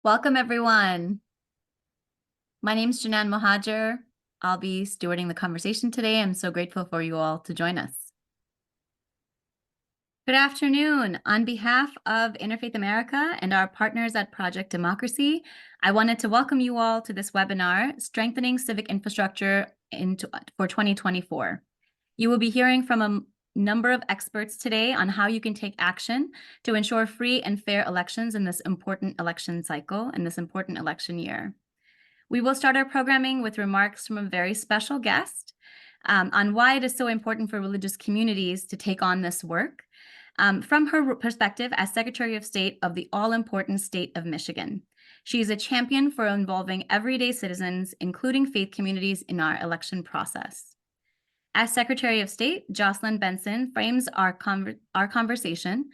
Welcome, everyone. My name is Janan Mohajer. I'll be stewarding the conversation today. I'm so grateful for you all to join us. Good afternoon. On behalf of Interfaith America and our partners at Project Democracy, I wanted to welcome you all to this webinar, Strengthening Civic Infrastructure for 2024. You will be hearing from a number of experts today on how you can take action to ensure free and fair elections in this important election cycle and this important election year. We will start our programming with remarks from a very special guest on why it is so important for religious communities to take on this work from her perspective as Secretary of State of the all-important state of Michigan. She is a champion for involving everyday citizens, including faith communities, in our election process. As Secretary of State, Jocelyn Benson frames our conversation.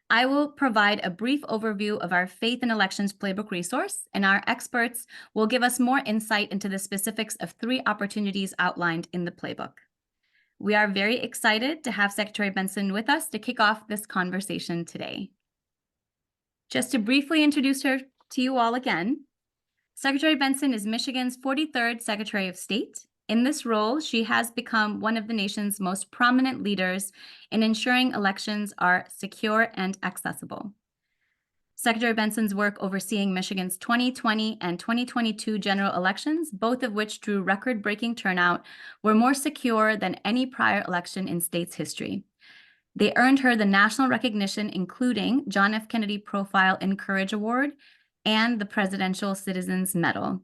I will provide a brief overview of our Faith and Elections Playbook resource, and our experts will give us more insight into the specifics of 3 opportunities outlined in the playbook. We are very excited to have Secretary Benson with us to kick off this conversation today. Just to briefly introduce her to you all again, Secretary Benson is Michigan's 43rd Secretary of State. In this role, she has become one of the nation's most prominent leaders in ensuring elections are secure and accessible. Secretary Benson's work overseeing Michigan's 2020 and 2022 general elections, both of which drew record-breaking turnout, were more secure than any prior election in state's history. They earned her the national recognition, including John F. Kennedy Profile and Courage Award and the Presidential Citizens Medal.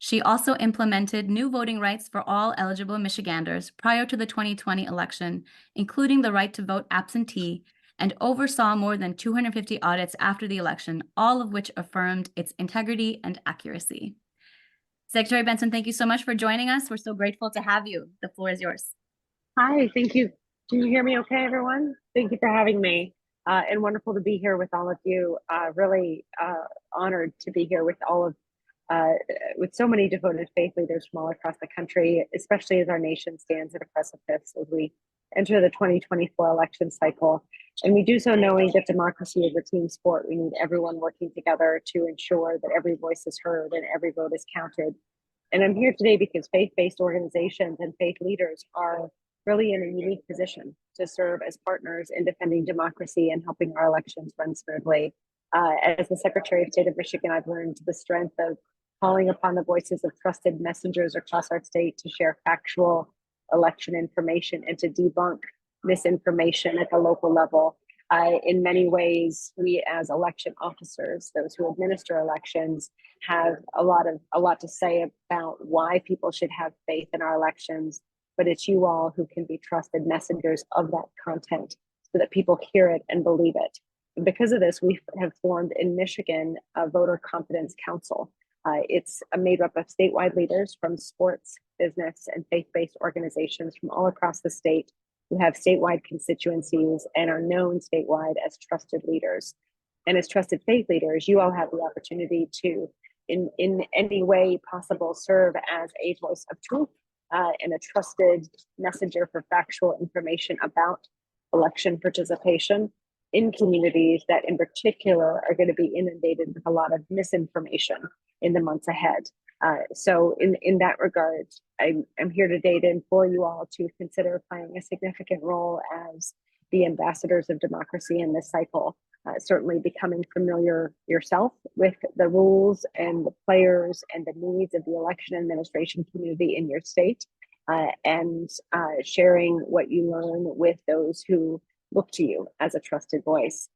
She also implemented new voting rights for all eligible Michiganders prior to the 2020 election, including the right to vote absentee, and oversaw more than 250 audits after the election, all of which affirmed its integrity and accuracy. Secretary Benson, thank you so much for joining us. We're so grateful to have you. The floor is yours. Hi, thank you. Can you hear me okay, everyone? Thank you for having me. And wonderful to be here with all of you. Really honored to be here with all of with so many devoted faith leaders from all across the country, especially as our nation stands at a precipice as we enter the 2024 election cycle. And we do so knowing that democracy is a team sport. We need everyone working together to ensure that every voice is heard and every vote is counted. And I'm here today because faith-based organizations and faith leaders are really in a unique position to serve as partners in defending democracy and helping our elections run smoothly. As the Secretary of State of Michigan, I've learned the strength of calling upon the voices of trusted messengers across our state to share factual election information and to debunk misinformation at the local level. In many ways, we as election officers, those who administer elections, have a lot to say about why people should have faith in our elections, but it's you all who can be trusted messengers of that content so that people hear it and believe it. And because of this, we have formed in Michigan a Voter Confidence Council. It's made up of statewide leaders from sports, business, and faith-based organizations from all across the state who have statewide constituencies and are known statewide as trusted leaders. And as trusted faith leaders, you all have the opportunity to, in any way possible, serve as a voice of truth and a trusted messenger for factual information about election participation in communities that in particular are going to be inundated with a lot of misinformation in the months ahead. So in that regard, I'm here today to implore you all to consider playing a significant role as the ambassadors of democracy in this cycle, certainly becoming familiar yourself with the rules and the players and the needs of the election administration community in your state, and sharing what you learn with those who look to you as a trusted voice.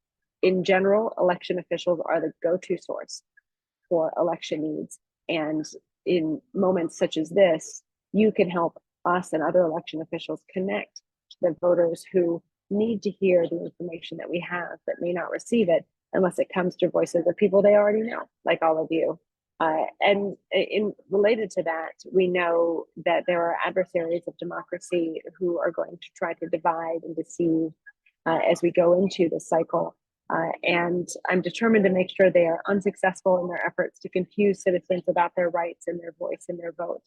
In general, election officials are the go-to source for election needs. And in moments such as this, you can help us and other election officials connect the voters who need to hear the information that we have that may not receive it unless it comes through voices of people they already know, like all of you. And related to that, we know that there are adversaries of democracy who are going to try to divide and deceive as we go into this cycle. And I'm determined to make sure they are unsuccessful in their efforts to confuse citizens about their rights and their voice and their vote.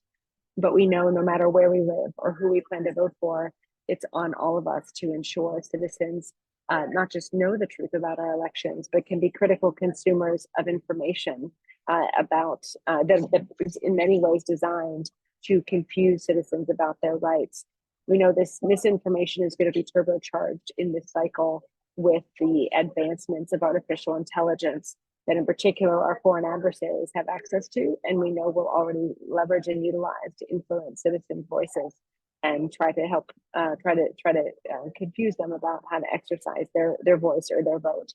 But we know no matter where we live or who we plan to vote for, it's on all of us to ensure citizens not just know the truth about our elections, but can be critical consumers of information about that is in many ways designed to confuse citizens about their rights. We know this misinformation is going to be turbocharged in this cycle with the advancements of artificial intelligence that in particular our foreign adversaries have access to, and we know will already leverage and utilize to influence citizens' voices and try to help confuse them about how to exercise their voice or their vote.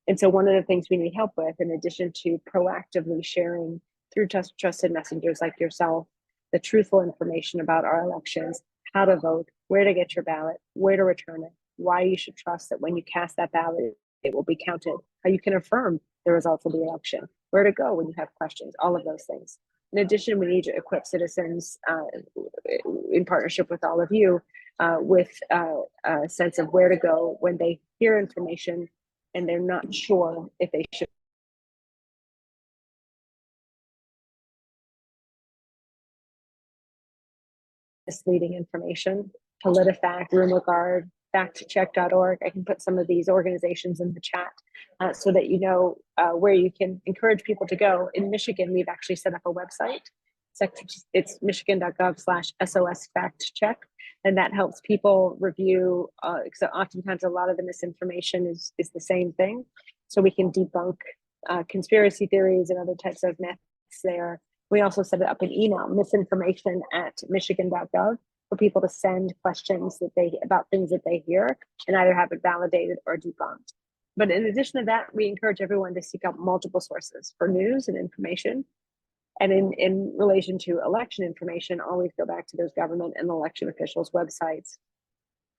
And so one of the things we need help with, in addition to proactively sharing through trusted messengers like yourself, the truthful information about our elections, how to vote, where to get your ballot, where to return it, why you should trust that when you cast that ballot, it will be counted, how you can affirm the results of the election, where to go when you have questions, all of those things. In addition, we need to equip citizens in partnership with all of you with a sense of where to go when they hear information and they're not sure if they should. Misleading information, PolitiFact, RumorGuard, factcheck.org. I can put some of these organizations in the chat so that you know where you can encourage people to go. In Michigan, we've actually set up a website. It's michigan.gov/SOS fact check. And that helps people review. So oftentimes a lot of the misinformation is the same thing. So we can debunk conspiracy theories and other types of myths there. We also set it up an email, misinformation@michigan.gov, for people to send questions about things that they hear and either have it validated or debunked. But in addition to that, we encourage everyone to seek out multiple sources for news and information. And in relation to election information, always go back to those government and election officials' websites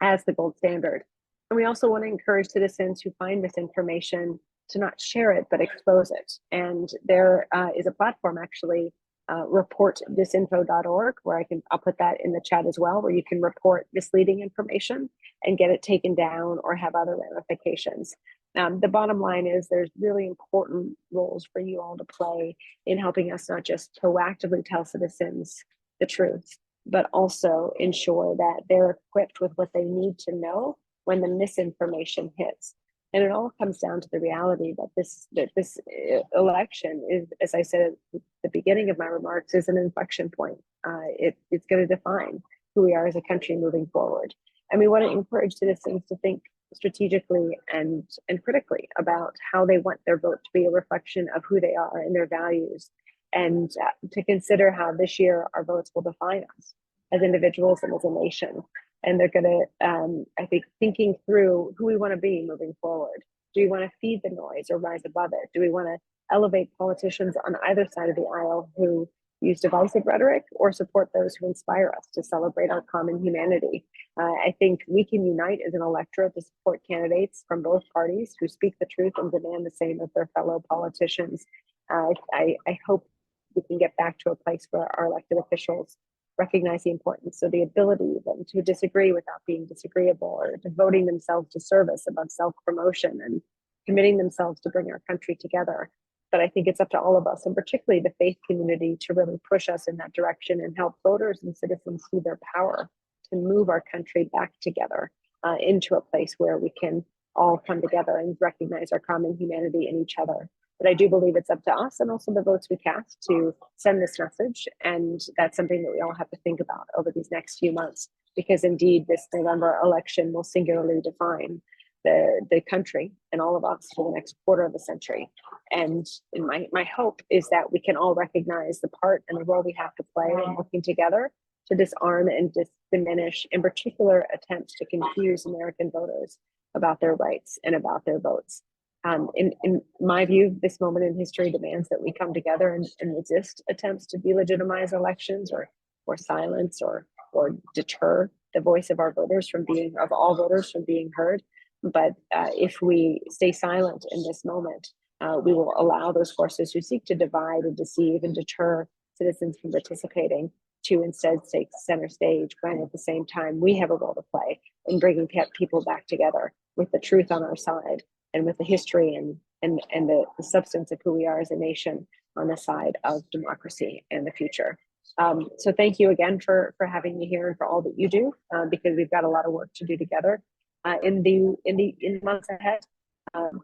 as the gold standard. And we also want to encourage citizens who find misinformation to not share it, but expose it. And there is a platform, actually, reportthisinfo.org, where I'll put that in the chat as well, where you can report misleading information and get it taken down or have other ramifications. The bottom line is there's really important roles for you all to play in helping us not just proactively tell citizens the truth, but also ensure that they're equipped with what they need to know when the misinformation hits. And it all comes down to the reality that this election is, as I said at the beginning of my remarks, is an inflection point. It's going to define who we are as a country moving forward. And we want to encourage citizens to think strategically and critically about how they want their vote to be a reflection of who they are and their values, and to consider how this year our votes will define us as individuals and as a nation. And they're going to, I think, thinking through who we want to be moving forward. Do we want to feed the noise or rise above it? Do we want to elevate politicians on either side of the aisle who use divisive rhetoric, or support those who inspire us to celebrate our common humanity? I think we can unite as an electorate to support candidates from both parties who speak the truth and demand the same of their fellow politicians. I hope we can get back to a place where our elected officials recognize the importance of the ability of them to disagree without being disagreeable, or devoting themselves to service above self-promotion, and committing themselves to bring our country together. But I think it's up to all of us, and particularly the faith community, to really push us in that direction and help voters and citizens see their power to move our country back together into a place where we can all come together and recognize our common humanity in each other. But I do believe it's up to us and also the votes we cast to send this message. And that's something that we all have to think about over these next few months, because indeed this November election will singularly define the country and all of us for the next quarter of a century. And my hope is that we can all recognize the part and the role we have to play in working together to disarm and diminish, in particular, attempts to confuse American voters about their rights and about their votes. In my view, this moment in history demands that we come together and resist attempts to delegitimize elections, or silence or deter the voice of our voters of all voters from being heard. But if we stay silent in this moment, we will allow those forces who seek to divide and deceive and deter citizens from participating to instead take center stage, when at the same time we have a role to play in bringing people back together with the truth on our side, and with the history and the substance of who we are as a nation on the side of democracy and the future. So thank you again for having me here and for all that you do, because we've got a lot of work to do together in the months ahead.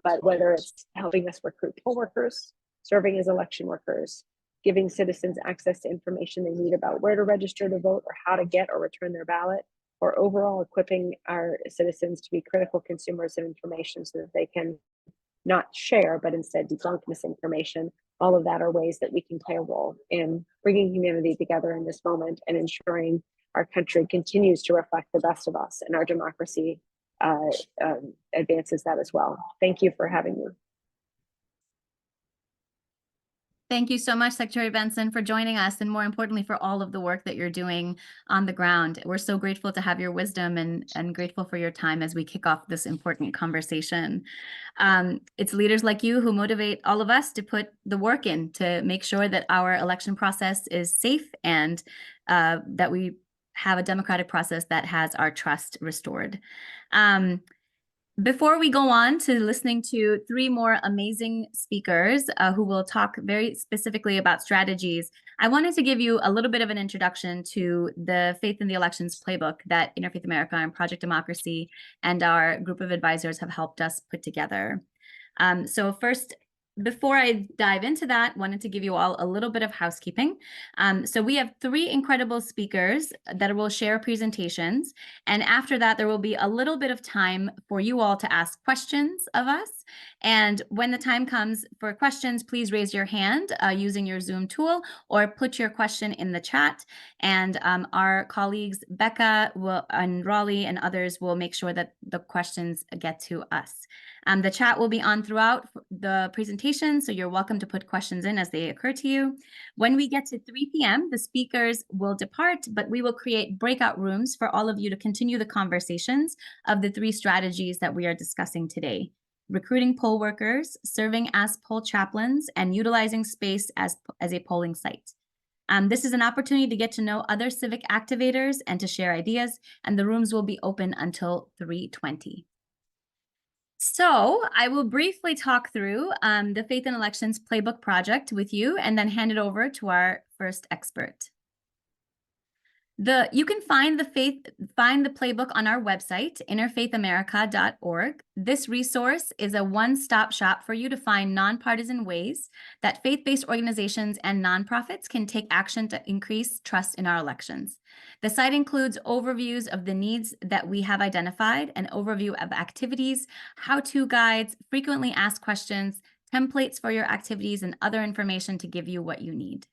But whether it's helping us recruit poll workers, serving as election workers, giving citizens access to information they need about where to register to vote or how to get or return their ballot, or overall equipping our citizens to be critical consumers of information so that they can not share, but instead debunk misinformation. All of that are ways that we can play a role in bringing humanity together in this moment and ensuring our country continues to reflect the best of us, and our democracy advances that as well. Thank you for having me. Thank you so much, Secretary Benson, for joining us, and more importantly, for all of the work that you're doing on the ground. We're so grateful to have your wisdom and grateful for your time as we kick off this important conversation. It's leaders like you who motivate all of us to put the work in to make sure that our election process is safe and that we have a democratic process that has our trust restored. Before we go on to listening to three more amazing speakers who will talk very specifically about strategies, I wanted to give you a little bit of an introduction to the Faith in the Elections Playbook that Interfaith America and Project Democracy and our group of advisors have helped us put together. So first, before I dive into that, wanted to give you all a little bit of housekeeping. So we have three incredible speakers that will share presentations. And after that, there will be a little bit of time for you all to ask questions of us. And when the time comes for questions, please raise your hand using your Zoom tool or put your question in the chat. And our colleagues, Becca and Raleigh and others will make sure that the questions get to us. The chat will be on throughout the presentation, so you're welcome to put questions in as they occur to you. When we get to 3 p.m., the speakers will depart, but we will create breakout rooms for all of you to continue the conversations of the three strategies that we are discussing today: recruiting poll workers, serving as poll chaplains, and utilizing space as a polling site. This is an opportunity to get to know other civic activators and to share ideas, and the rooms will be open until 3:20. So I will briefly talk through the Faith in Elections Playbook project with you and then hand it over to our first expert. You can find the playbook on our website, interfaithamerica.org. This resource is a one-stop shop for you to find nonpartisan ways that faith-based organizations and nonprofits can take action to increase trust in our elections. The site includes overviews of the needs that we have identified, an overview of activities, how-to guides, frequently asked questions, templates for your activities, and other information to give you what you need.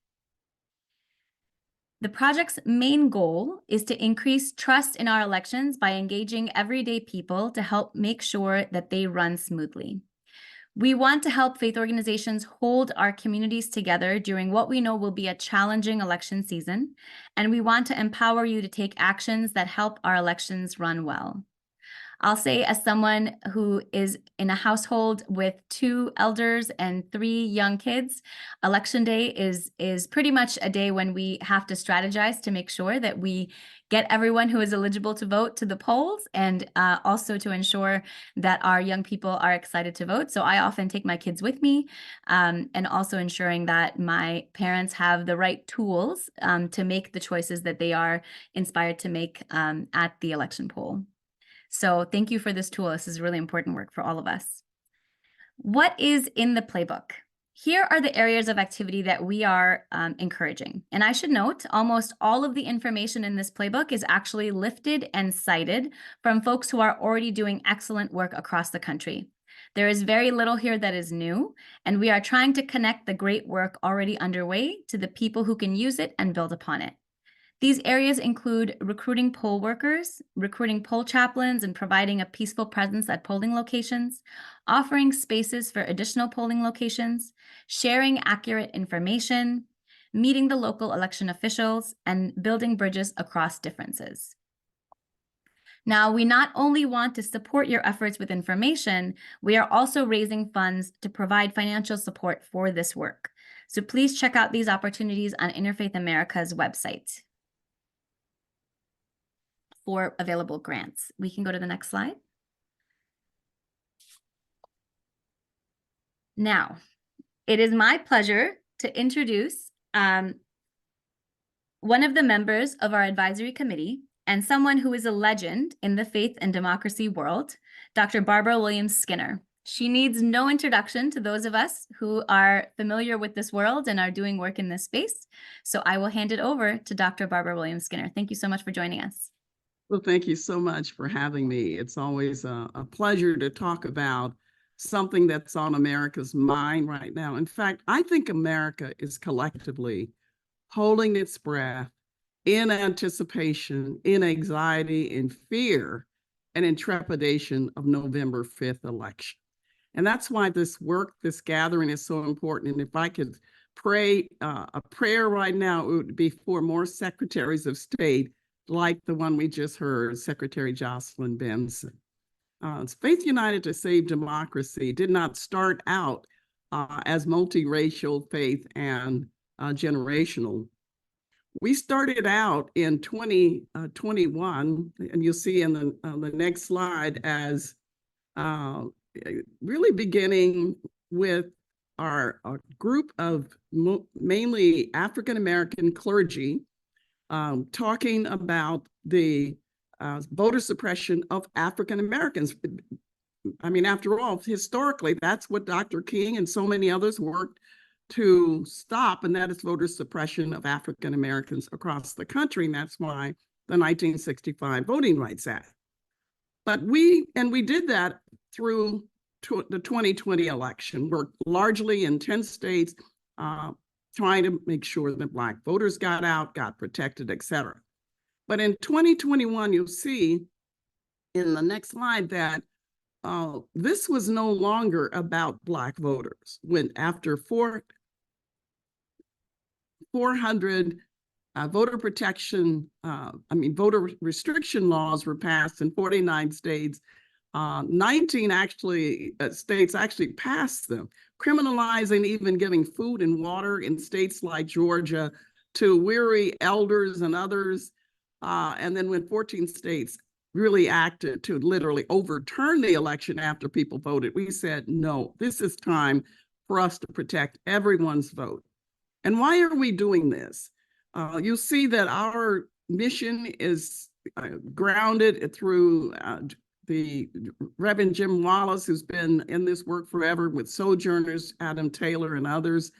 The project's main goal is to increase trust in our elections by engaging everyday people to help make sure that they run smoothly. We want to help faith organizations hold our communities together during what we know will be a challenging election season, and we want to empower you to take actions that help our elections run well. I'll say, as someone who is in a household with 2 elders and 3 young kids, Election Day is pretty much a day when we have to strategize to make sure that we get everyone who is eligible to vote to the polls, and also to ensure that our young people are excited to vote. So I often take my kids with me, and also ensuring that my parents have the right tools to make the choices that they are inspired to make at the election poll. So thank you for this tool. This is really important work for all of us. What is in the playbook? Here are the areas of activity that we are encouraging. And I should note, almost all of the information in this playbook is actually lifted and cited from folks who are already doing excellent work across the country. There is very little here that is new, and we are trying to connect the great work already underway to the people who can use it and build upon it. These areas include recruiting poll workers, recruiting poll chaplains and providing a peaceful presence at polling locations, offering spaces for additional polling locations, sharing accurate information, meeting the local election officials, and building bridges across differences. Now, we not only want to support your efforts with information, we are also raising funds to provide financial support for this work. So please check out these opportunities on Interfaith America's website for available grants. We can go to the next slide. Now, it is my pleasure to introduce one of the members of our advisory committee and someone who is a legend in the faith and democracy world, Dr. Barbara Williams Skinner. She needs no introduction to those of us who are familiar with this world and are doing work in this space. So I will hand it over to Dr. Barbara Williams-Skinner. Thank you so much for joining us. Well, thank you so much for having me. It's always a pleasure to talk about something that's on America's mind right now. In fact, I think America is collectively holding its breath in anticipation, in anxiety, in fear, and in trepidation of November 5th election. And that's why this work, this gathering is so important. And if I could pray a prayer right now, it would be for more secretaries of state like the one we just heard, Secretary Jocelyn Benson. Faith United to Save Democracy did not start out as multiracial faith and generational. We started out in 2021, and you'll see in the next slide, as really beginning with our group of mainly African-American clergy, talking about the voter suppression of African Americans. I mean, after all, historically, that's what Dr. King and so many others worked to stop, and that is voter suppression of African Americans across the country. And that's why the 1965 Voting Rights Act. But we did that through the 2020 election. We're largely in 10 states, trying to make sure that Black voters got out, got protected, et cetera. But in 2021, you'll see in the next slide that this was no longer about Black voters. When after 400 voter restriction laws were passed in 49 states, 19 states actually passed them, criminalizing even giving food and water in states like Georgia to weary elders and others. And then when 14 states really acted to literally overturn the election after people voted, we said, no, this is time for us to protect everyone's vote. And why are we doing this? You'll see that our mission is grounded through the Reverend Jim Wallace, who's been in this work forever with Sojourners, Adam Taylor and others,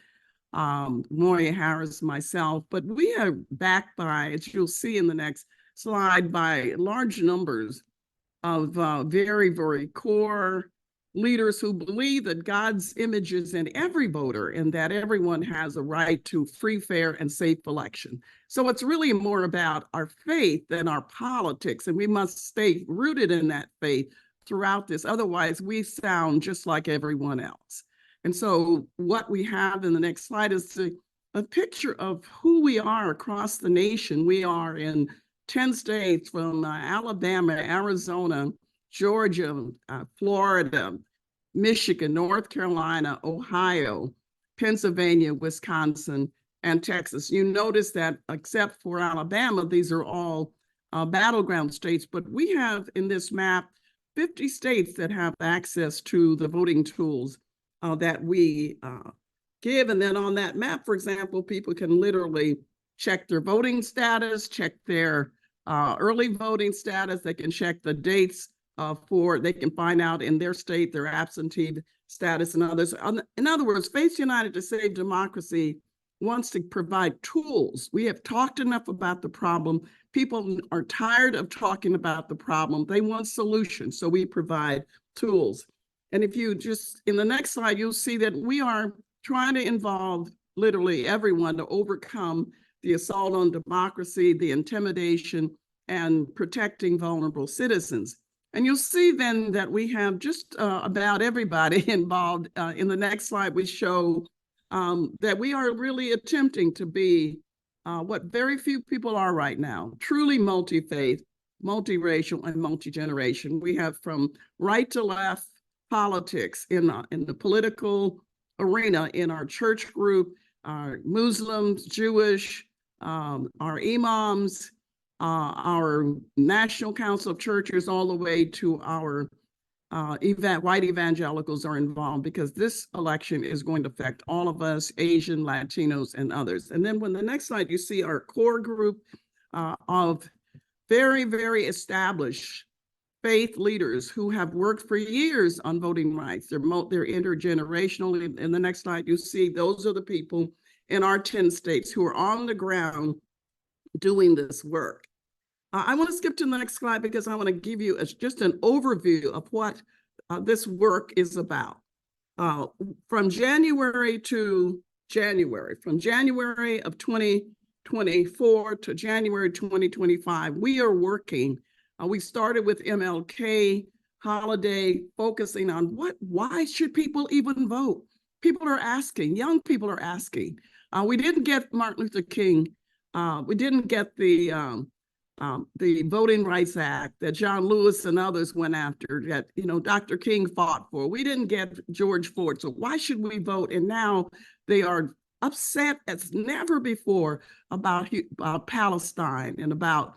Moya Harris, myself. But we are backed by, as you'll see in the next slide, by large numbers of very, very core leaders who believe that God's image is in every voter and that everyone has a right to free, fair, and safe election. So it's really more about our faith than our politics, and we must stay rooted in that faith throughout this. Otherwise, we sound just like everyone else. And so what we have in the next slide is a picture of who we are across the nation. We are in 10 states, from Alabama, Arizona, Georgia, Florida, Michigan, North Carolina, Ohio, Pennsylvania, Wisconsin, and Texas. You notice that except for Alabama, these are all battleground states, but we have in this map 50 states that have access to the voting tools that we give. And then on that map, for example, people can literally check their voting status, check their early voting status. They can check the dates they can find out in their state their absentee status and others. In other words, Faith United to Save Democracy wants to provide tools. We have talked enough about the problem. People are tired of talking about the problem. They want solutions, so we provide tools. And if you just, in the next slide, you'll see that we are trying to involve literally everyone to overcome the assault on democracy, the intimidation, and protecting vulnerable citizens. And you'll see then that we have just about everybody involved. In the next slide, we show that we are really attempting to be what very few people are right now, truly multi-faith, multiracial, and multi-generation. We have from right to left politics in the political arena, in our church group, our Muslims, Jewish, our imams, our National Council of Churches, all the way to our white evangelicals are involved, because this election is going to affect all of us, Asian, Latinos, and others. And then when the next slide, you see our core group of very, very established faith leaders who have worked for years on voting rights. They're intergenerational. In the next slide, you see those are the people in our 10 states who are on the ground doing this work. I want to skip to the next slide because I want to give you just an overview of what this work is about. From January to January, from January of 2024 to January 2025, we are working. We started with MLK holiday, focusing on why should people even vote? People are asking, young people are asking. We didn't get Martin Luther King. We didn't get the Voting Rights Act that John Lewis and others went after, that Dr. King fought for. We didn't get George Floyd. So why should we vote? And now they are upset as never before about Palestine and about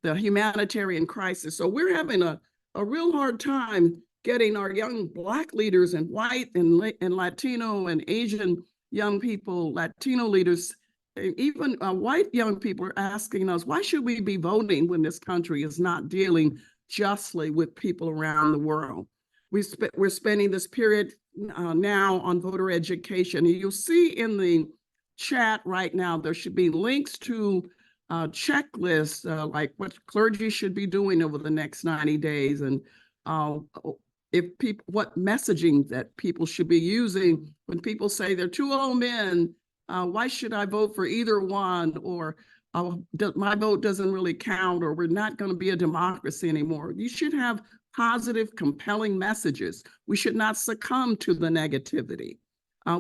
the humanitarian crisis. So we're having a real hard time getting our young Black leaders and white and Latino and Asian young people, Latino leaders, even white young people are asking us, why should we be voting when this country is not dealing justly with people around the world? We're spending this period now on voter education. And you'll see in the chat right now, there should be links to checklists, like what clergy should be doing over the next 90 days. And what messaging that people should be using when people say they're two old men, why should I vote for either one? Or my vote doesn't really count, or we're not going to be a democracy anymore. You should have positive, compelling messages. We should not succumb to the negativity.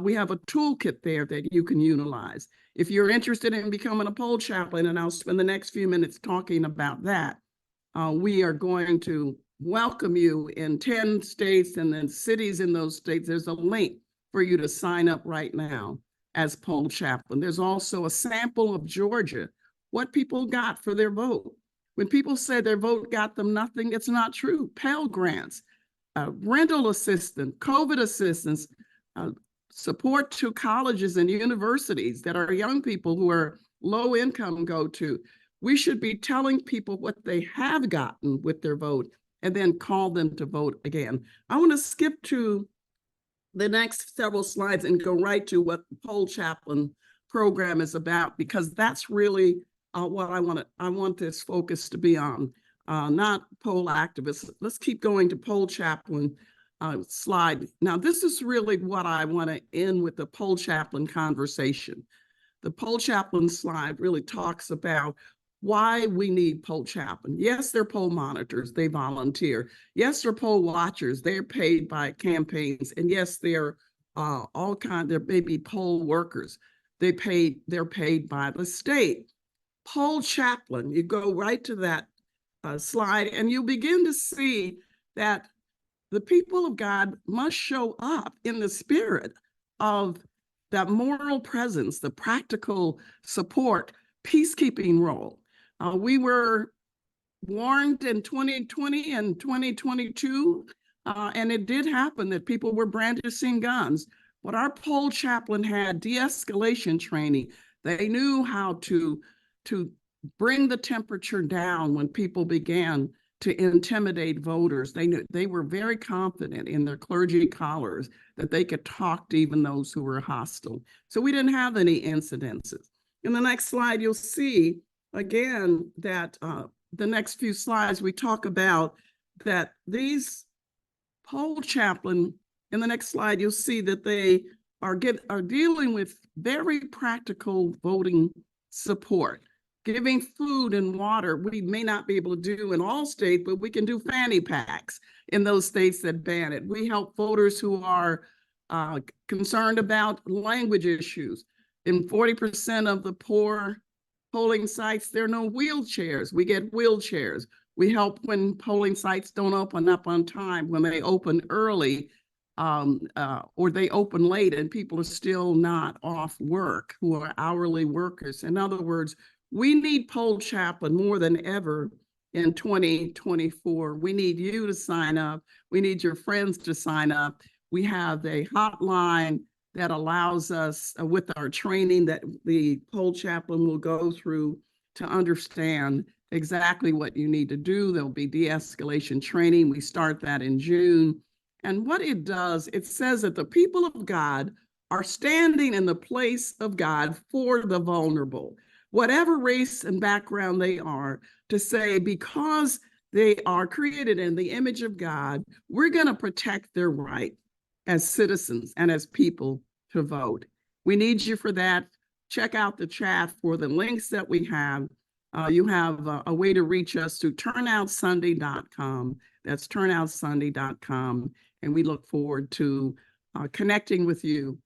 We have a toolkit there that you can utilize. If you're interested in becoming a poll chaplain, and I'll spend the next few minutes talking about that, we are going to welcome you in 10 states and then cities in those states. There's a link for you to sign up right now as poll chaplain. There's also a sample of Georgia, what people got for their vote. When people say their vote got them nothing, it's not true. Pell Grants, rental assistance, COVID assistance, support to colleges and universities that our young people who are low income go to. We should be telling people what they have gotten with their vote and then call them to vote again. I want to skip to the next several slides and go right to what the poll chaplain program is about, because that's really what I want this focus to be on, not poll activists. Let's keep going to poll chaplain slide. Now, this is really what I want to end with, the poll chaplain conversation. The poll chaplain slide really talks about why we need poll chaplain. Yes, they're poll monitors, they volunteer. Yes, they're poll watchers, they're paid by campaigns. And yes, they're there may be poll workers. They're paid by the state. Poll chaplain, you go right to that slide and you begin to see that the people of God must show up in the spirit of that moral presence, the practical support, peacekeeping role. We were warned in 2020 and 2022, and it did happen that people were brandishing guns. But our poll chaplain had de-escalation training. They knew how to bring the temperature down when people began to intimidate voters. They were very confident in their clergy collars that they could talk to even those who were hostile. So we didn't have any incidences. In the next slide, you'll see again that the next few slides, we talk about that these poll chaplain, in the next slide, you'll see that they are dealing with very practical voting support. Giving food and water, we may not be able to do in all states, but we can do fanny packs in those states that ban it. We help voters who are concerned about language issues. In 40% of the poor polling sites, there are no wheelchairs. We get wheelchairs. We help when polling sites don't open up on time, when they open early or they open late and people are still not off work, who are hourly workers. In other words, we need poll chaplain more than ever in 2024. We need you to sign up. We need your friends to sign up. We have a hotline that allows us, with our training that the poll chaplain will go through, to understand exactly what you need to do. There'll be de-escalation training. We start that in June. And what it does, it says that the people of God are standing in the place of God for the vulnerable, whatever race and background they are, to say, because they are created in the image of God, we're going to protect their right as citizens and as people to vote. We need you for that. Check out the chat for the links that we have. You have a way to reach us to turnoutsunday.com. That's turnoutsunday.com. And we look forward to connecting with you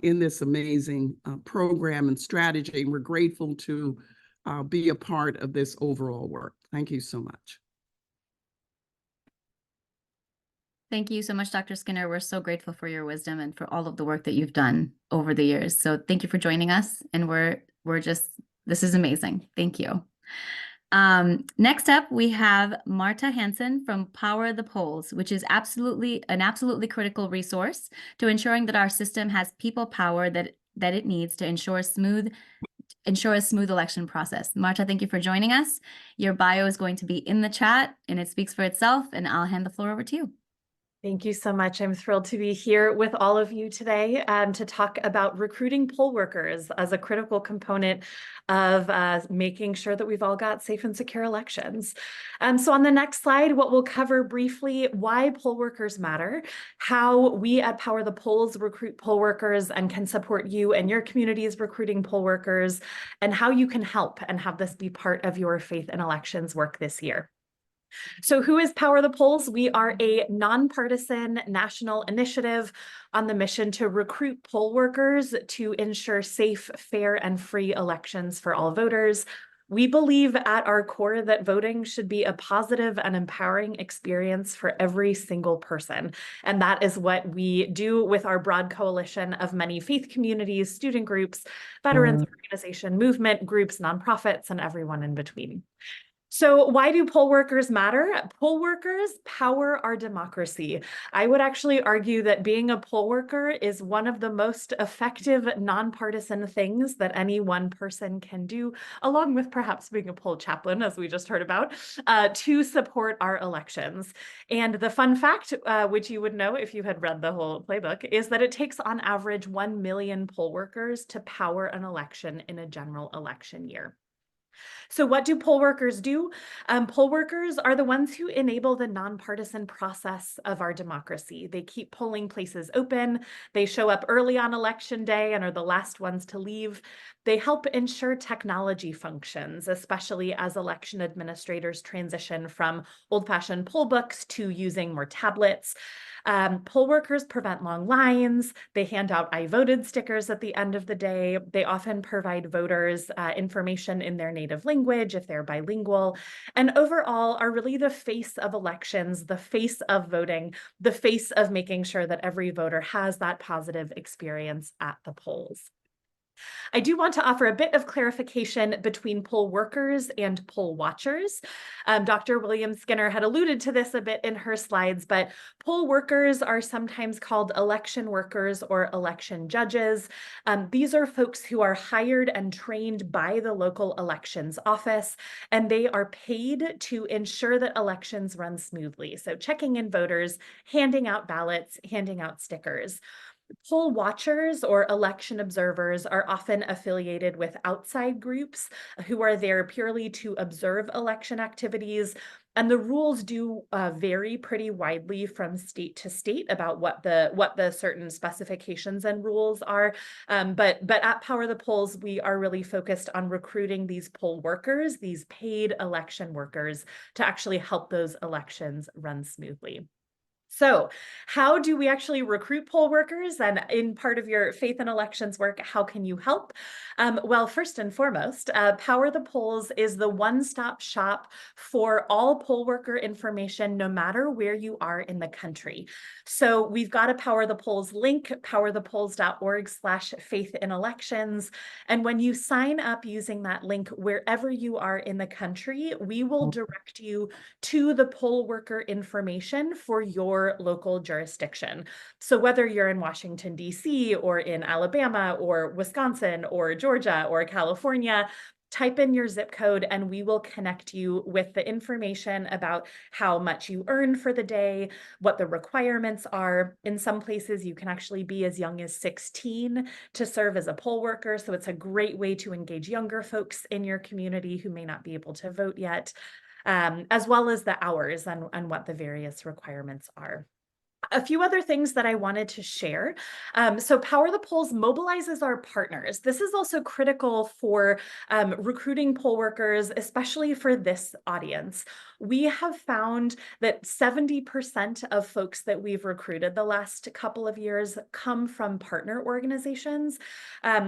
in this amazing program and strategy. And we're grateful to be a part of this overall work. Thank you so much. Thank you so much, Dr. Skinner. We're so grateful for your wisdom and for all of the work that you've done over the years. So thank you for joining us. And this is amazing. Thank you. Next up, we have Marta Hanson from Power the Polls, which is an absolutely critical resource to ensuring that our system has people power that it needs to ensure a smooth election process. Marta, thank you for joining us. Your bio is going to be in the chat and it speaks for itself, and I'll hand the floor over to you. Thank you so much. I'm thrilled to be here with all of you today to talk about recruiting poll workers as a critical component of making sure that we've all got safe and secure elections. So on the next slide, what we'll cover briefly, why poll workers matter, how we at Power the Polls recruit poll workers and can support you and your communities recruiting poll workers, and how you can help and have this be part of your faith and elections work this year. So who is Power the Polls? We are a nonpartisan national initiative on the mission to recruit poll workers to ensure safe, fair, and free elections for all voters. We believe at our core that voting should be a positive and empowering experience for every single person. And that is what we do with our broad coalition of many faith communities, student groups, veterans organization, movement groups, nonprofits, and everyone in between. So why do poll workers matter? Poll workers power our democracy. I would actually argue that being a poll worker is one of the most effective nonpartisan things that any one person can do, along with perhaps being a poll chaplain, as we just heard about, to support our elections. And the fun fact, which you would know if you had read the whole playbook, is that it takes on average 1 million poll workers to power an election in a general election year. So what do poll workers do? Poll workers are the ones who enable the nonpartisan process of our democracy. They keep polling places open. They show up early on election day and are the last ones to leave. They help ensure technology functions, especially as election administrators transition from old-fashioned poll books to using more tablets. Poll workers prevent long lines. They hand out "I voted" stickers at the end of the day. They often provide voters information in their native language if they're bilingual, and overall are really the face of elections, the face of voting, the face of making sure that every voter has that positive experience at the polls. I do want to offer a bit of clarification between poll workers and poll watchers. Dr. William Skinner had alluded to this a bit in her slides, but poll workers are sometimes called election workers or election judges. These are folks who are hired and trained by the local elections office, and they are paid to ensure that elections run smoothly. So checking in voters, handing out ballots, handing out stickers. Poll watchers or election observers are often affiliated with outside groups who are there purely to observe election activities. And the rules do vary pretty widely from state to state about what the certain specifications and rules are. But at Power the Polls, we are really focused on recruiting these poll workers, these paid election workers, to actually help those elections run smoothly. So how do we actually recruit poll workers? And in part of your faith and elections work, how can you help? Well, first and foremost, Power the Polls is the one-stop shop for all poll worker information, no matter where you are in the country. So we've got a Power the Polls link, powerthepolls.org/faithinelections. And when you sign up using that link, wherever you are in the country, we will direct you to the poll worker information for your local jurisdiction. So whether you're in Washington, D.C., or in Alabama, or Wisconsin, or Georgia, or California, type in your zip code and we will connect you with the information about how much you earn for the day, what the requirements are. In some places, you can actually be as young as 16 to serve as a poll worker. So it's a great way to engage younger folks in your community who may not be able to vote yet, as well as the hours and what the various requirements are. A few other things that I wanted to share. So Power the Polls mobilizes our partners. This is also critical for recruiting poll workers, especially for this audience. We have found that 70% of folks that we've recruited the last couple of years come from partner organizations.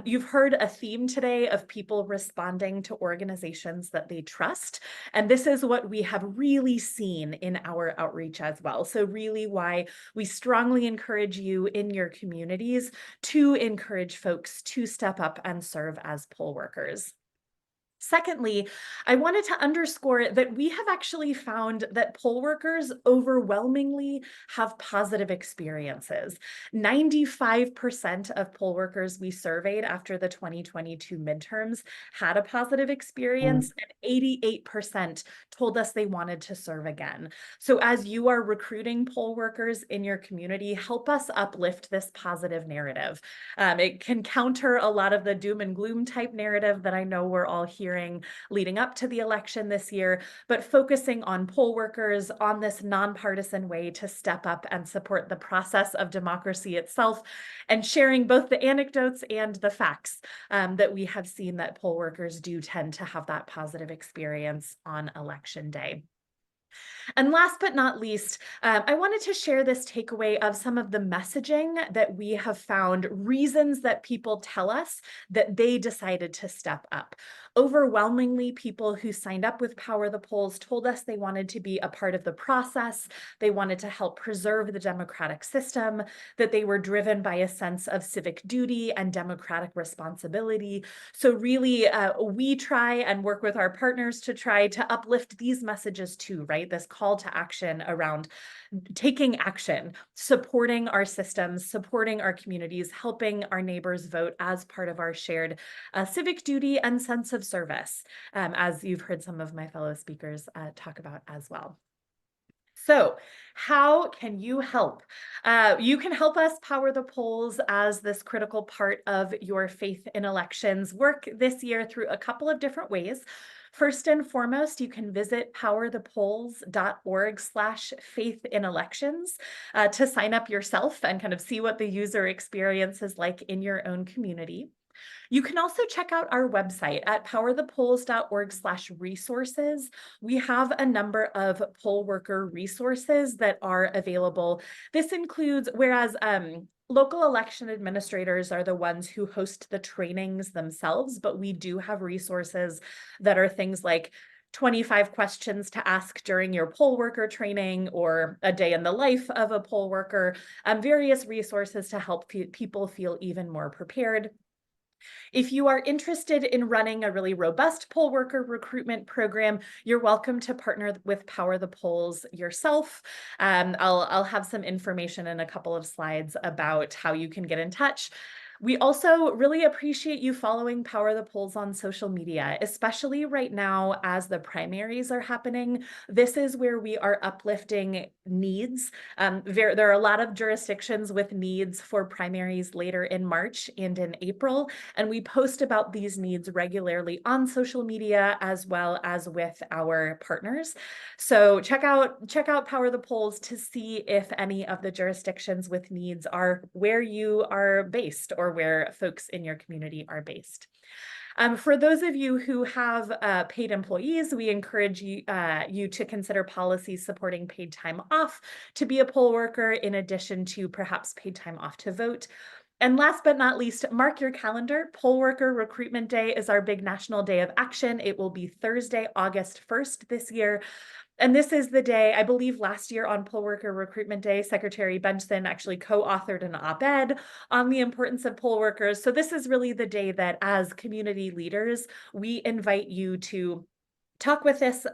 You've heard a theme today of people responding to organizations that they trust. And this is what we have really seen in our outreach as well. So really why we strongly encourage you in your communities to encourage folks to step up and serve as poll workers. Secondly, I wanted to underscore that we have actually found that poll workers overwhelmingly have positive experiences. 95% of poll workers we surveyed after the 2022 midterms had a positive experience, and 88% told us they wanted to serve again. So as you are recruiting poll workers in your community, help us uplift this positive narrative. It can counter a lot of the doom and gloom type narrative that I know we're all hearing leading up to the election this year, but focusing on poll workers on this nonpartisan way to step up and support the process of democracy itself, and sharing both the anecdotes and the facts that we have seen that poll workers do tend to have that positive experience on election day. And last but not least, I wanted to share this takeaway of some of the messaging that we have found, reasons that people tell us that they decided to step up. Overwhelmingly, people who signed up with Power the Polls told us they wanted to be a part of the process, they wanted to help preserve the democratic system, that they were driven by a sense of civic duty and democratic responsibility. So really, we try and work with our partners to try to uplift these messages too, right? This call to action around taking action, supporting our systems, supporting our communities, helping our neighbors vote as part of our shared civic duty and sense of service, as you've heard some of my fellow speakers talk about as well. So how can you help? You can help us power the polls as this critical part of your faith in elections work this year through a couple of different ways. First and foremost, you can visit powerthepolls.org/faithinelections to sign up yourself and kind of see what the user experience is like in your own community. You can also check out our website at powerthepolls.org/resources. We have a number of poll worker resources that are available. This includes, whereas local election administrators are the ones who host the trainings themselves, but we do have resources that are things like 25 questions to ask during your poll worker training, or a day in the life of a poll worker, various resources to help people feel even more prepared. If you are interested in running a really robust poll worker recruitment program, you're welcome to partner with Power the Polls yourself. I'll have some information in a couple of slides about how you can get in touch. We also really appreciate you following Power the Polls on social media, especially right now as the primaries are happening. This is where we are uplifting needs. There are a lot of jurisdictions with needs for primaries later in March and in April, and we post about these needs regularly on social media as well as with our partners. So check out Power the Polls to see if any of the jurisdictions with needs are where you are based or where folks in your community are based. For those of you who have paid employees, we encourage you to consider policies supporting paid time off to be a poll worker, in addition to perhaps paid time off to vote. And last but not least, mark your calendar. Poll Worker Recruitment Day is our big national day of action. It will be Thursday, August 1st this year. And this is the day, I believe last year on Poll Worker Recruitment Day, Secretary Benson actually co-authored an op-ed on the importance of poll workers. So this is really the day that as community leaders, we invite you to talk with us,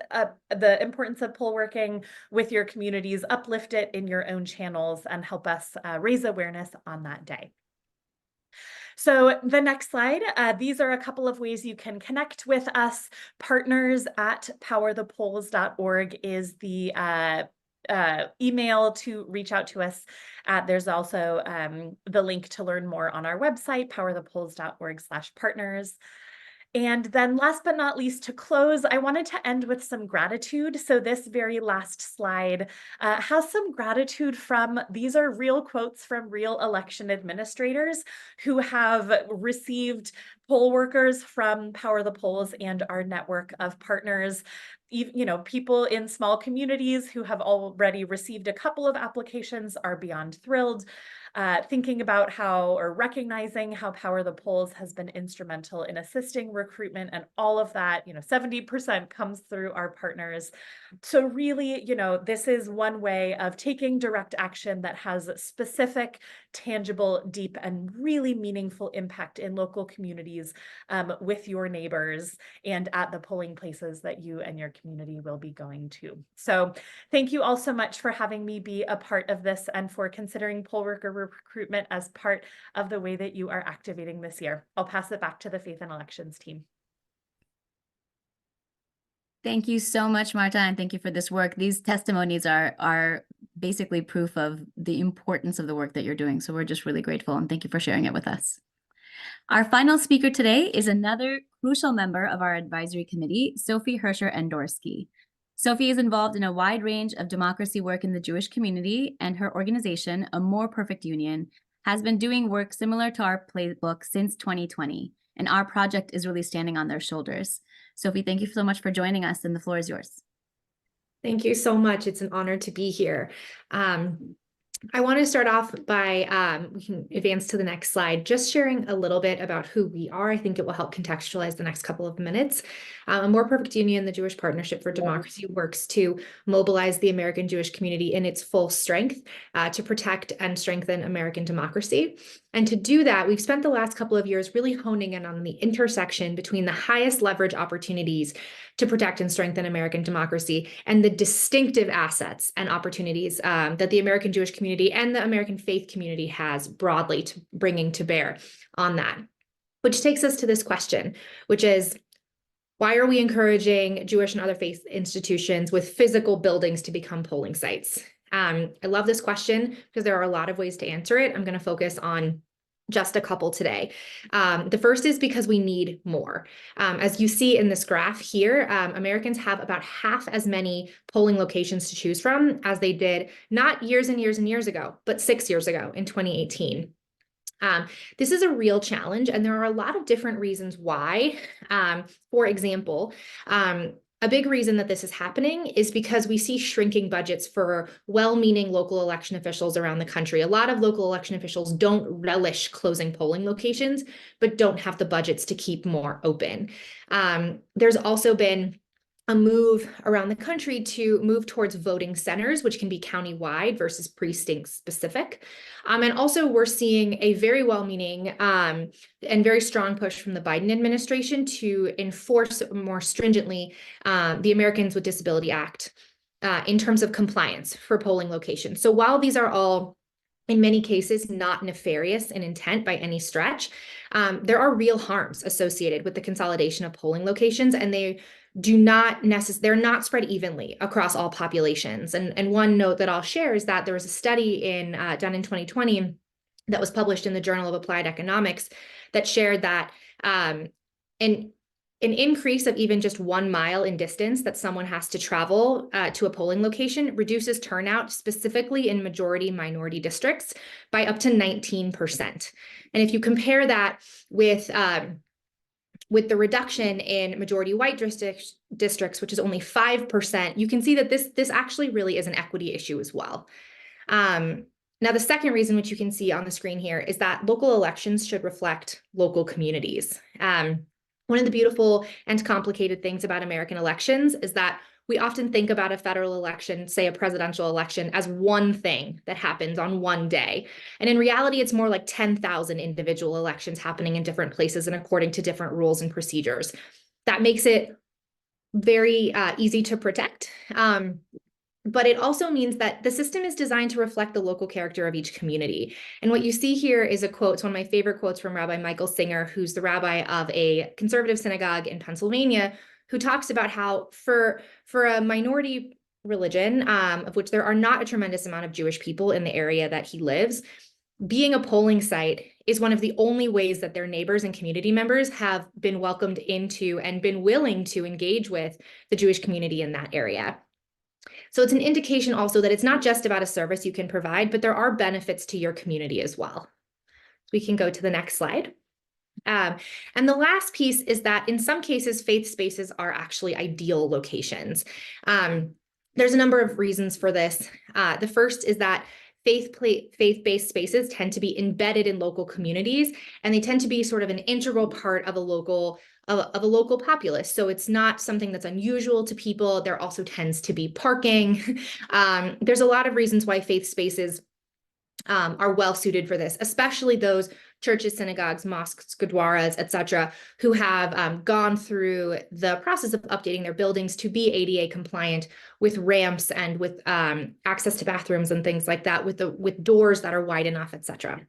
the importance of poll working with your communities, uplift it in your own channels, and help us raise awareness on that day. So the next slide, these are a couple of ways you can connect with us. Partners at powerthepolls.org is the email to reach out to us at. There's also the link to learn more on our website, powerthepolls.org/partners. And then last but not least, to close, I wanted to end with some gratitude. So this very last slide has some gratitude from, these are real quotes from real election administrators who have received poll workers from Power the Polls and our network of partners. You know, people in small communities who have already received a couple of applications are beyond thrilled. Thinking about how, or recognizing how Power the Polls has been instrumental in assisting recruitment, and all of that, you know, 70% comes through our partners. So really, you know, this is one way of taking direct action that has specific, tangible, deep, and really meaningful impact in local communities with your neighbors and at the polling places that you and your community will be going to. So thank you all so much for having me be a part of this and for considering poll worker recruitment as part of the way that you are activating this year. I'll pass it back to the Faith and Elections team. Thank you so much, Marta, and thank you for this work. These testimonies are basically proof of the importance of the work that you're doing. So we're just really grateful, and thank you for sharing it with us. Our final speaker today is another crucial member of our advisory committee, Sofi Hersher Andorsky. Sofi is involved in a wide range of democracy work in the Jewish community, and her organization, A More Perfect Union, has been doing work similar to our playbook since 2020, and our project is really standing on their shoulders. Sofi, thank you so much for joining us, and the floor is yours. Thank you so much. It's an honor to be here. I want to start off by, we can advance to the next slide, just sharing a little bit about who we are. I think it will help contextualize the next couple of minutes. A More Perfect Union, the Jewish Partnership for Democracy, works to mobilize the American Jewish community in its full strength to protect and strengthen American democracy. And to do that, we've spent the last couple of years really honing in on the intersection between the highest leverage opportunities to protect and strengthen American democracy and the distinctive assets and opportunities that the American Jewish community and the American faith community has broadly to bringing to bear on that. Which takes us to this question, which is, why are we encouraging Jewish and other faith institutions with physical buildings to become polling sites? I love this question because there are a lot of ways to answer it. I'm going to focus on just a couple today. The first is because we need more. As you see in this graph here, Americans have about half as many polling locations to choose from as they did not years and years and years ago, but 6 years ago in 2018. This is a real challenge, and there are a lot of different reasons why. For example, a big reason that this is happening is because we see shrinking budgets for well-meaning local election officials around the country. A lot of local election officials don't relish closing polling locations, but don't have the budgets to keep more open. There's also been a move around the country to move towards voting centers, which can be county-wide versus precinct-specific. And also we're seeing a very well-meaning and very strong push from the Biden administration to enforce more stringently the Americans with Disability Act in terms of compliance for polling locations. So while these are all, in many cases, not nefarious in intent by any stretch, there are real harms associated with the consolidation of polling locations, and they're not spread evenly across all populations. And one note that I'll share is that there was a study done in 2020 that was published in the Journal of Applied Economics that shared that an increase of even just 1 mile in distance that someone has to travel to a polling location reduces turnout, specifically in majority minority districts, by up to 19%. And if you compare that with the reduction in majority white districts, which is only 5%, you can see that this actually really is an equity issue as well. Now, the second reason, which you can see on the screen here, is that local elections should reflect local communities. One of the beautiful and complicated things about American elections is that we often think about a federal election, say a presidential election, as one thing that happens on one day. And in reality, it's more like 10,000 individual elections happening in different places and according to different rules and procedures. That makes it very easy to protect. But it also means that the system is designed to reflect the local character of each community. And what you see here is a quote, it's one of my favorite quotes from Rabbi Michael Singer, who's the rabbi of a conservative synagogue in Pennsylvania, who talks about how for a minority religion, of which there are not a tremendous amount of Jewish people in the area that he lives, being a polling site is one of the only ways that their neighbors and community members have been welcomed into and been willing to engage with the Jewish community in that area. So it's an indication also that it's not just about a service you can provide, but there are benefits to your community as well. We can go to the next slide. And the last piece is that in some cases, faith spaces are actually ideal locations. There's a number of reasons for this. The first is that faith-based spaces tend to be embedded in local communities, and they tend to be sort of an integral part of a local populace. So it's not something that's unusual to people. There also tends to be parking. There's a lot of reasons why faith spaces are well suited for this, especially those churches, synagogues, mosques, gurdwaras, etc., who have gone through the process of updating their buildings to be ADA compliant with ramps and with access to bathrooms and things like that, with doors that are wide enough, etc.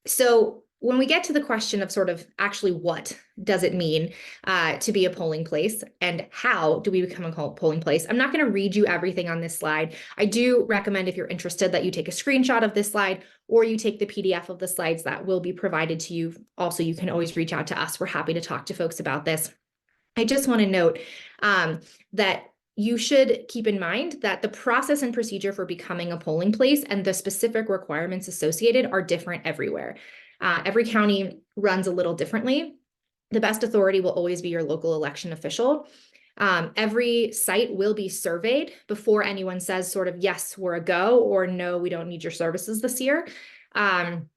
So when we get to the question of sort of actually what does it mean to be a polling place and how do we become a polling place, I'm not going to read you everything on this slide. I do recommend, if you're interested, that you take a screenshot of this slide or you take the PDF of the slides that will be provided to you. Also, you can always reach out to us. We're happy to talk to folks about this. I just want to note that you should keep in mind that the process and procedure for becoming a polling place and the specific requirements associated are different everywhere. Every county runs a little differently. The best authority will always be your local election official. Every site will be surveyed before anyone says sort of, yes, we're a go, or no, we don't need your services this year. And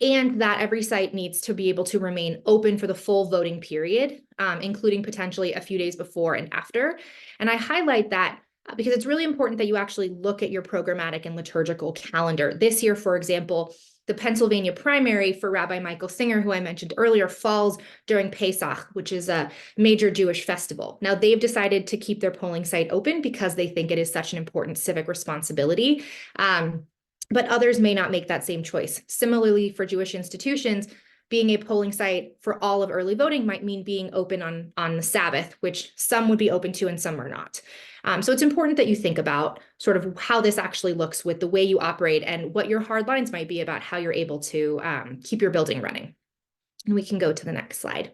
that every site needs to be able to remain open for the full voting period, including potentially a few days before and after. And I highlight that because it's really important that you actually look at your programmatic and liturgical calendar. This year, for example, the Pennsylvania primary for Rabbi Michael Singer, who I mentioned earlier, falls during Pesach, which is a major Jewish festival. Now, they've decided to keep their polling site open because they think it is such an important civic responsibility. But others may not make that same choice. Similarly, for Jewish institutions, being a polling site for all of early voting might mean being open on the Sabbath, which some would be open to and some are not. So it's important that you think about sort of how this actually looks with the way you operate and what your hard lines might be about how you're able to keep your building running. And we can go to the next slide.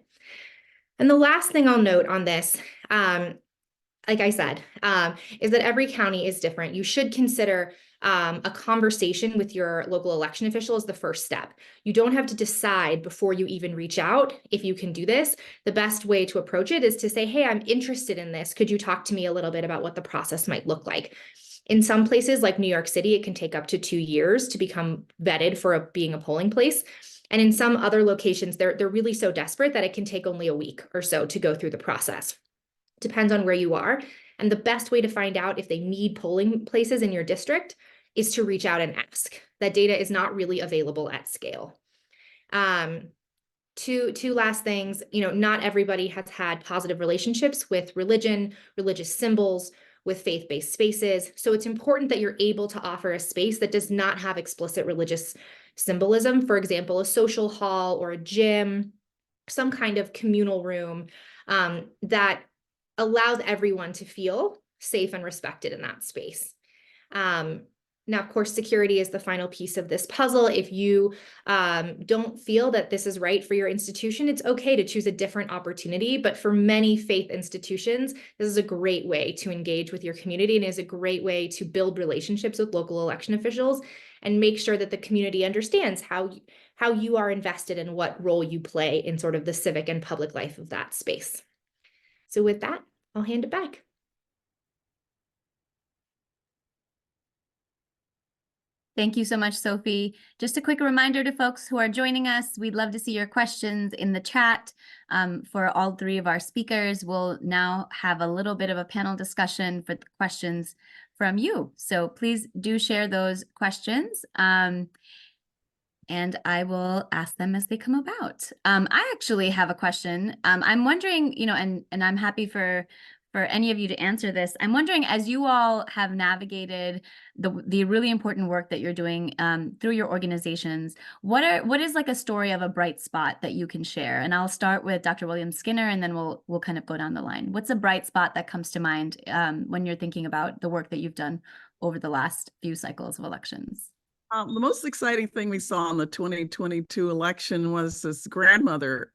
And the last thing I'll note on this, like I said, is that every county is different. You should consider a conversation with your local election official as the first step. You don't have to decide before you even reach out if you can do this. The best way to approach it is to say, hey, I'm interested in this. Could you talk to me a little bit about what the process might look like? In some places like New York City, it can take up to 2 years to become vetted for being a polling place. And in some other locations, they're really so desperate that it can take only a week or so to go through the process. Depends on where you are. And the best way to find out if they need polling places in your district is to reach out and ask. That data is not really available at scale. Two last things, not everybody has had positive relationships with religion, religious symbols, with faith-based spaces. So it's important that you're able to offer a space that does not have explicit religious symbolism. For example, a social hall or a gym, some kind of communal room that allows everyone to feel safe and respected in that space. Now, of course, security is the final piece of this puzzle. If you don't feel that this is right for your institution, it's okay to choose a different opportunity. But for many faith institutions, this is a great way to engage with your community and is a great way to build relationships with local election officials and make sure that the community understands how you are invested and what role you play in sort of the civic and public life of that space. So with that, I'll hand it back. Thank you so much, Sophie. Just a quick reminder to folks who are joining us, we'd love to see your questions in the chat. For all three of our speakers, we'll now have a little bit of a panel discussion for the questions from you. So please do share those questions. And I will ask them as they come about. I actually have a question. I'm wondering, and I'm happy for for any of you to answer this. I'm wondering, as you all have navigated the really important work that you're doing through your organizations, what is like a story of a bright spot that you can share? And I'll start with Dr. William Skinner, and then we'll kind of go down the line. What's a bright spot that comes to mind when you're thinking about the work that you've done over the last few cycles of elections? The most exciting thing we saw in the 2022 election was this grandmother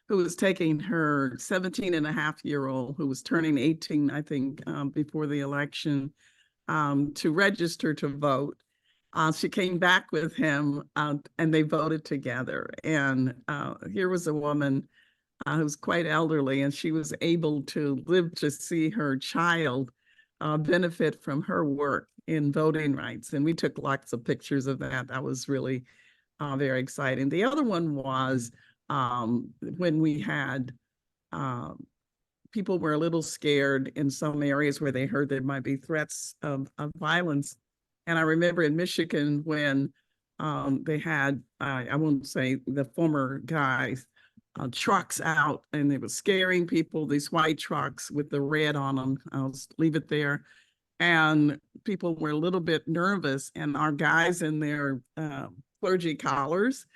who was taking her 17-and-a-half-year-old, who was turning 18, I think, before the election, to register to vote. She came back with him and they voted together. And here was a woman who was quite elderly, and she was able to live to see her child benefit from her work in voting rights. And we took lots of pictures of that. That was really very exciting. The other one was when we had people were a little scared in some areas where they heard there might be threats of violence. And I remember in Michigan when they had, I won't say the former guys, trucks out, and they were scaring people, these white trucks with the red on them. I'll just leave it there. And people were a little bit nervous, and our guys in their clergy collars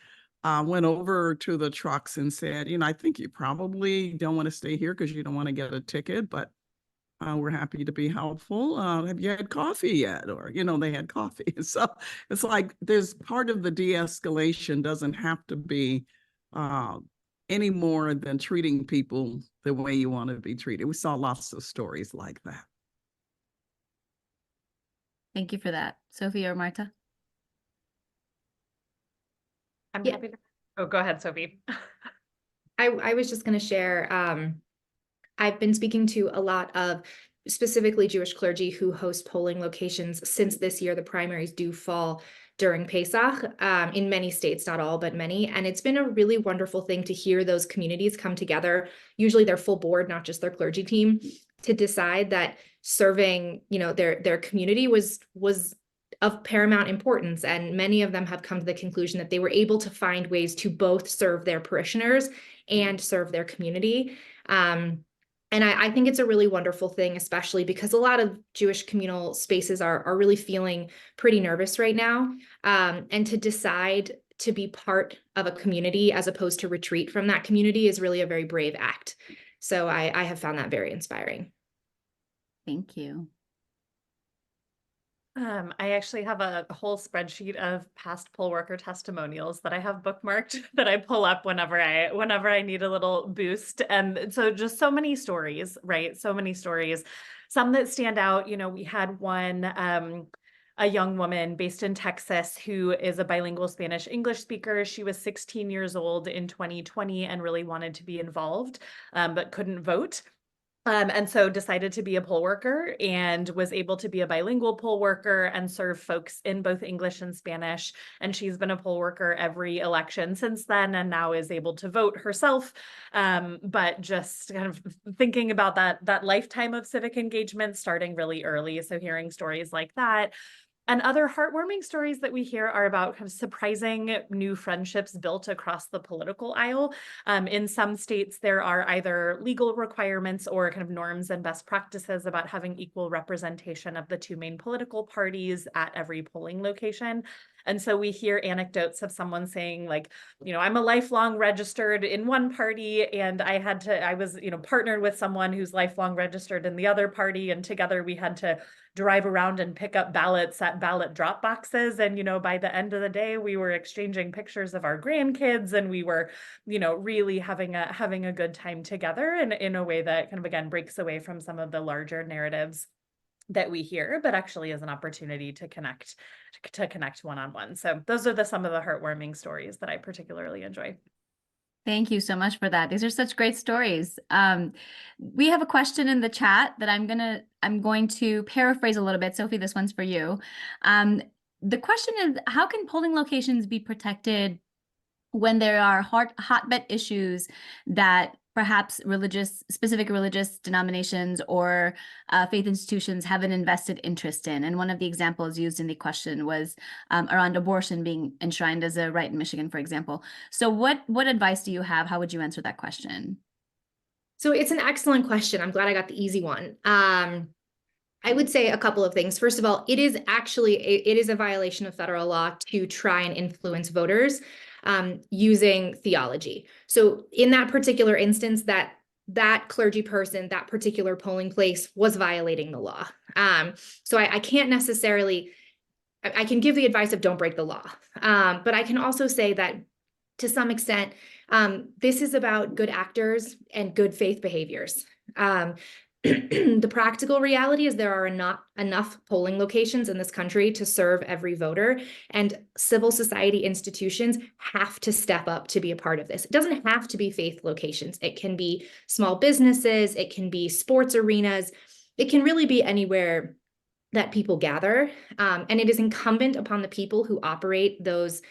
went over to the trucks and said, I think you probably don't want to stay here because you don't want to get a ticket, but we're happy to be helpful. Have you had coffee yet? Or, they had coffee. So it's like there's part of the de-escalation doesn't have to be any more than treating people the way you want to be treated. We saw lots of stories like that. Thank you for that. Sofi or Marta? I'm Yeah. happy to. Oh, go ahead, Sofi. I was just going to share, I've been speaking to a lot of specifically Jewish clergy who host polling locations since this year. The primaries do fall during Pesach in many states, not all, but many. And it's been a really wonderful thing to hear those communities come together, usually their full board, not just their clergy team, to decide that serving, their community was of paramount importance. And many of them have come to the conclusion that they were able to find ways to both serve their parishioners and serve their community. And I think it's a really wonderful thing, especially because a lot of Jewish communal spaces are really feeling pretty nervous right now. And to decide to be part of a community as opposed to retreat from that community is really a very brave act. So I have found that very inspiring. Thank you. I actually have a whole spreadsheet of past poll worker testimonials that I have bookmarked that I pull up whenever I need a little boost. And so just so many stories, right? So many stories. Some that stand out, we had one, a young woman based in Texas who is a bilingual Spanish-English speaker. She was 16 years old in 2020 and really wanted to be involved, but couldn't vote. And so decided to be a poll worker and was able to be a bilingual poll worker and serve folks in both English and Spanish. And she's been a poll worker every election since then and now is able to vote herself. But just kind of thinking about that lifetime of civic engagement starting really early. So hearing stories like that. And other heartwarming stories that we hear are about kind of surprising new friendships built across the political aisle. In some states, there are either legal requirements or kind of norms and best practices about having equal representation of the two main political parties at every polling location. And so we hear anecdotes of someone saying like, I'm a lifelong registered in one party and I was, partnered with someone who's lifelong registered in the other party. And together we had to drive around and pick up ballots at ballot drop boxes. And, by the end of the day, we were exchanging pictures of our grandkids and we were, really having a good time together in a way that kind of, again, breaks away from some of the larger narratives that we hear, but actually is an opportunity to connect one-on-one. So those are some of the heartwarming stories that I particularly enjoy. Thank you so much for that. These are such great stories. We have a question in the chat that I'm going to paraphrase a little bit. Sofi, this one's for you. The question is, how can polling locations be protected when there are hotbed issues that perhaps specific religious denominations or faith institutions have an invested interest in? And one of the examples used in the question was around abortion being enshrined as a right in Michigan, for example. So what advice do you have? How would you answer that question? So it's an excellent question. I'm glad I got the easy one. I would say a couple of things. First of all, it is a violation of federal law to try and influence voters using theology. So in that particular instance, that clergy person, that particular polling place was violating the law. So I can't necessarily, I can give the advice of don't break the law. But I can also say that to some extent, this is about good actors and good faith behaviors. The practical reality is there are not enough polling locations in this country to serve every voter, and civil society institutions have to step up to be a part of this. It doesn't have to be faith locations. It can be small businesses, it can be sports arenas, it can really be anywhere that people gather. And it is incumbent upon the people who operate those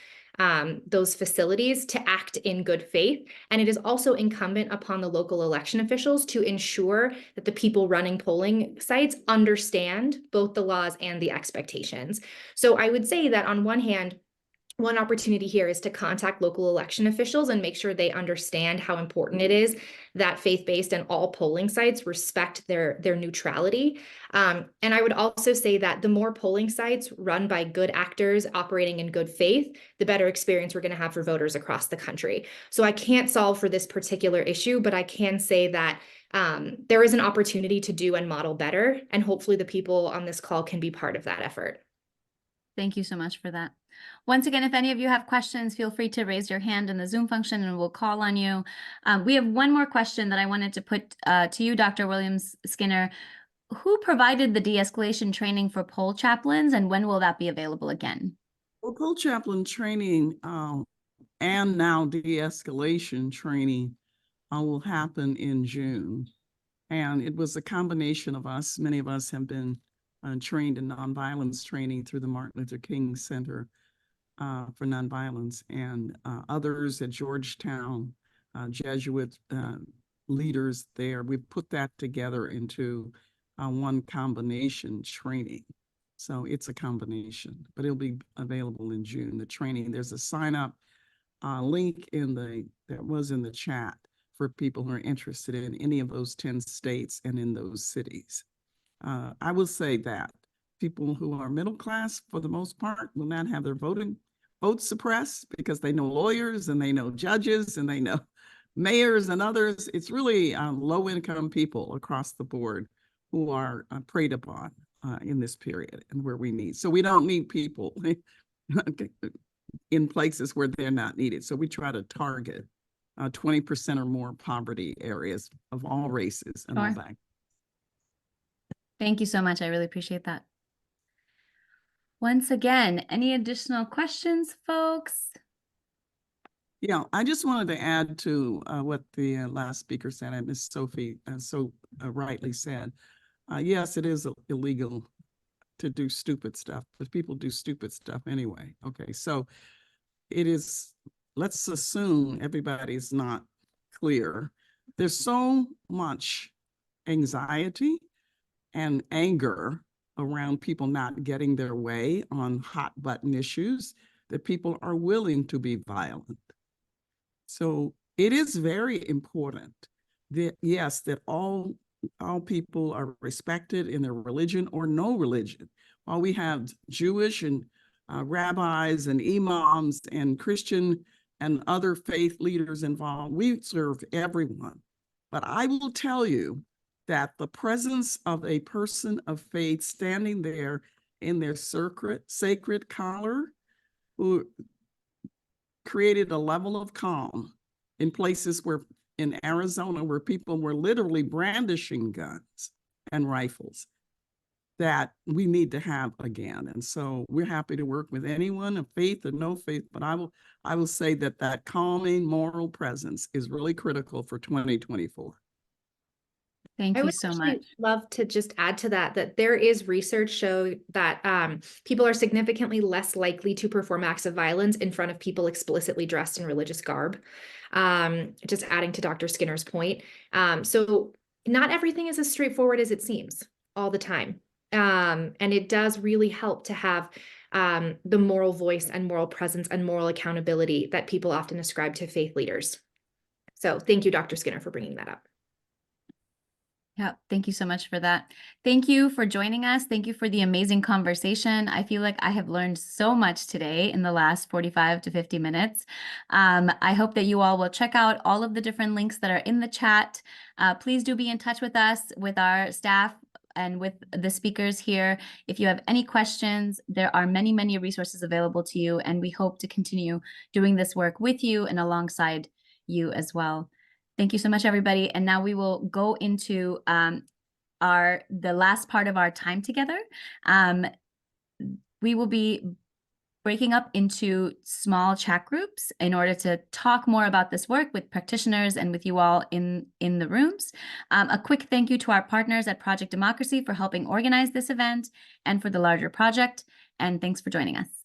facilities to act in good faith. And it is also incumbent upon the local election officials to ensure that the people running polling sites understand both the laws and the expectations. So I would say that on one hand, one opportunity here is to contact local election officials and make sure they understand how important it is that faith-based and all polling sites respect their neutrality. And I would also say that the more polling sites run by good actors operating in good faith, the better experience we're going to have for voters across the country. So I can't solve for this particular issue, but I can say that there is an opportunity to do and model better. And hopefully the people on this call can be part of that effort. Thank you so much for that. Once again, if any of you have questions, feel free to raise your hand in the Zoom function and we'll call on you. We have one more question that I wanted to put to you, Dr. Williams-Skinner. Who provided the de-escalation training for poll chaplains, and when will that be available again? Well, poll chaplain training and now de-escalation training will happen in June. And it was a combination of us. Many of us have been trained in nonviolence training through the Martin Luther King Center for Nonviolence, and others at Georgetown, Jesuit leaders there. We put that together into one combination training. So it's a combination, but it'll be available in June. The training, there's a sign up link that was in the chat for people who are interested in any of those 10 states and in those cities. I will say that people who are middle class, for the most part, will not have their votes suppressed because they know lawyers and they know judges and they know mayors and others. It's really low-income people across the board who are preyed upon in this period and where we need. So we don't need people in places where they're not needed. So we try to target 20% or more poverty areas of all races and all that. Thank you so much. I really appreciate that. Once again, any additional questions, folks? Yeah, I just wanted to add to what the last speaker said, and Ms. Sofi so rightly said. Yes, it is illegal to do stupid stuff, but people do stupid stuff anyway. Okay, so it is, let's assume everybody's not clear. There's so much anxiety and anger around people not getting their way on hot button issues that people are willing to be violent. So it is very important that, yes, that all people are respected in their religion or no religion. While we have Jewish and rabbis and imams and Christian and other faith leaders involved, we serve everyone. But I will tell you that the presence of a person of faith standing there in their sacred collar, who created a level of calm in places where, in Arizona, where people were literally brandishing guns and rifles, that we need to have again. And so we're happy to work with anyone of faith or no faith, but I will say that calming moral presence is really critical for 2024. Thank I you would so actually much. love to just add to that there is research show that people are significantly less likely to perform acts of violence in front of people explicitly dressed in religious garb. Just adding to Dr. Skinner's point. So not everything is as straightforward as it seems all the time. And it does really help to have the moral voice and moral presence and moral accountability that people often ascribe to faith leaders. So thank you, Dr. Skinner, for bringing that up. Yeah, thank you so much for that. Thank you for joining us. Thank you for the amazing conversation. I feel like I have learned so much today in the last 45 to 50 minutes. I hope that you all will check out all of the different links that are in the chat. Please do be in touch with us, with our staff, and with the speakers here. If you have any questions, there are many, many resources available to you, and we hope to continue doing this work with you and alongside you as well. Thank you so much, everybody. And now we will go into the last part of our time together. We will be breaking up into small chat groups in order to talk more about this work with practitioners and with you all in the rooms. A quick thank you to our partners at Project Democracy for helping organize this event and for the larger project. And thanks for joining us.